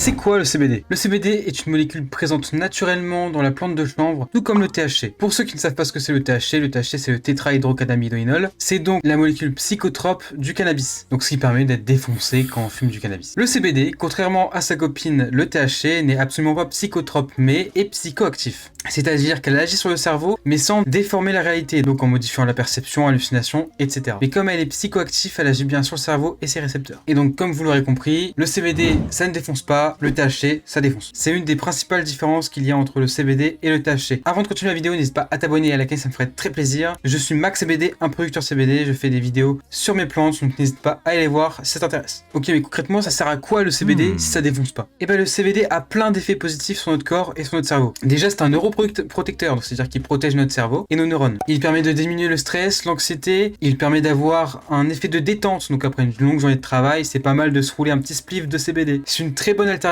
C'est quoi le CBD? Le CBD est une molécule présente naturellement dans la plante de chanvre, tout comme le THC. Pour ceux qui ne savent pas ce que c'est le THC c'est le tétrahydrocannabinol. C'est donc la molécule psychotrope du cannabis, donc ce qui permet d'être défoncé quand on fume du cannabis. Le CBD, contrairement à sa copine le THC, n'est absolument pas psychotrope, mais est psychoactif. C'est-à-dire qu'elle agit sur le cerveau, mais sans déformer la réalité, donc en modifiant la perception, hallucination, etc. Mais comme elle est psychoactive, elle agit bien sur le cerveau et ses récepteurs. Et donc, comme vous l'aurez compris, le CBD, ça ne défonce pas, le THC, ça défonce. C'est une des principales différences qu'il y a entre le CBD et le THC. Avant de continuer la vidéo, n'hésite pas à t'abonner et à liker, ça me ferait très plaisir. Je suis Max CBD, un producteur CBD, je fais des vidéos sur mes plantes, donc n'hésite pas à aller les voir si ça t'intéresse. Ok, mais concrètement, ça sert à quoi le CBD si ça défonce pas? Et ben le CBD a plein d'effets positifs sur notre corps et sur notre cerveau. Déjà, c'est un neuroprotecteur, c'est-à-dire qu'il protège notre cerveau et nos neurones. Il permet de diminuer le stress, l'anxiété, il permet d'avoir un effet de détente, donc après une longue journée de travail, c'est pas mal de se rouler un petit spliff de CBD. C'est une très bonne alternative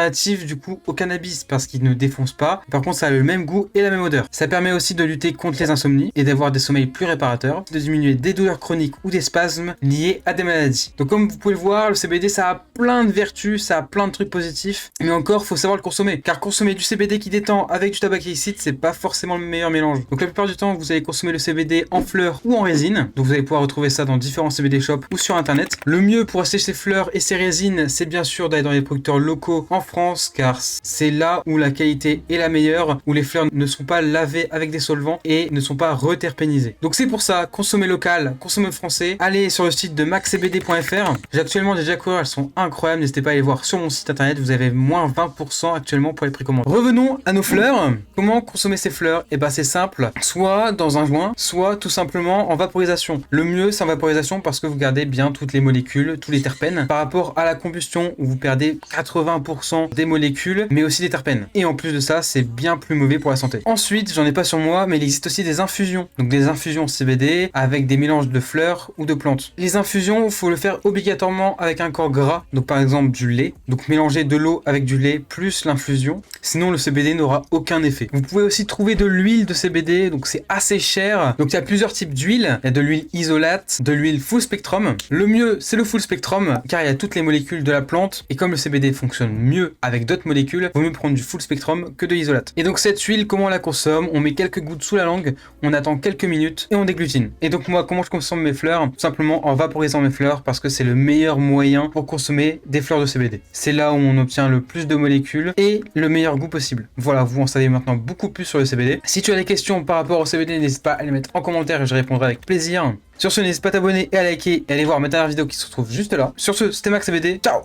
du coup au cannabis parce qu'il ne défonce pas, par contre ça a le même goût et la même odeur. Ça permet aussi de lutter contre les insomnies et d'avoir des sommeils plus réparateurs, de diminuer des douleurs chroniques ou des spasmes liés à des maladies. Donc comme vous pouvez le voir, le CBD ça a plein de vertus, ça a plein de trucs positifs, mais encore faut savoir le consommer, car consommer du CBD qui détend avec du tabac illicite, c'est pas forcément le meilleur mélange. Donc la plupart du temps, vous allez consommer le CBD en fleurs ou en résine. Donc vous allez pouvoir retrouver ça dans différents CBD shops ou sur internet. Le mieux pour acheter ces fleurs et ces résines, c'est bien sûr d'aller dans les producteurs locaux en France, car c'est là où la qualité est la meilleure, où les fleurs ne sont pas lavées avec des solvants et ne sont pas reterpénisées. Donc c'est pour ça, consommer local, consommer français. Allez sur le site de maxcbd.fr. J'ai actuellement des couleurs, elles sont incroyables. N'hésitez pas à aller voir sur mon site internet. Vous avez moins 20% actuellement pour les précommandes. Revenons à nos fleurs. Comment consommer ces fleurs? Et ben c'est simple, soit dans un joint, soit tout simplement en vaporisation. Le mieux c'est en vaporisation parce que vous gardez bien toutes les molécules, tous les terpènes, par rapport à la combustion où vous perdez 80% des molécules, mais aussi des terpènes. Et en plus de ça, c'est bien plus mauvais pour la santé. Ensuite, j'en ai pas sur moi, mais il existe aussi des infusions. Donc des infusions CBD avec des mélanges de fleurs ou de plantes. Les infusions, il faut le faire obligatoirement avec un corps gras, donc par exemple du lait. Donc mélanger de l'eau avec du lait plus l'infusion. Sinon le CBD n'aura aucun effet. Vous pouvez aussi trouver de l'huile de CBD, donc c'est assez cher. Donc il y a plusieurs types d'huile. Il y a de l'huile isolate, de l'huile full spectrum. Le mieux, c'est le full spectrum, car il y a toutes les molécules de la plante. Et comme le CBD fonctionne mieux avec d'autres molécules, vaut mieux prendre du full spectrum que de l'isolate. Et donc cette huile, comment on la consomme? On met quelques gouttes sous la langue, on attend quelques minutes et on déglutine. Et donc moi, comment je consomme mes fleurs? Tout simplement en vaporisant mes fleurs, parce que c'est le meilleur moyen pour consommer des fleurs de CBD. C'est là où on obtient le plus de molécules et le meilleur goût possible. Voilà, vous en savez maintenant beaucoup plus sur le CBD. Si tu as des questions par rapport au CBD, n'hésite pas à les mettre en commentaire et je répondrai avec plaisir. Sur ce, n'hésite pas à t'abonner et à liker et à aller voir ma dernière vidéo qui se retrouve juste là. Sur ce, c'était Max CBD, ciao!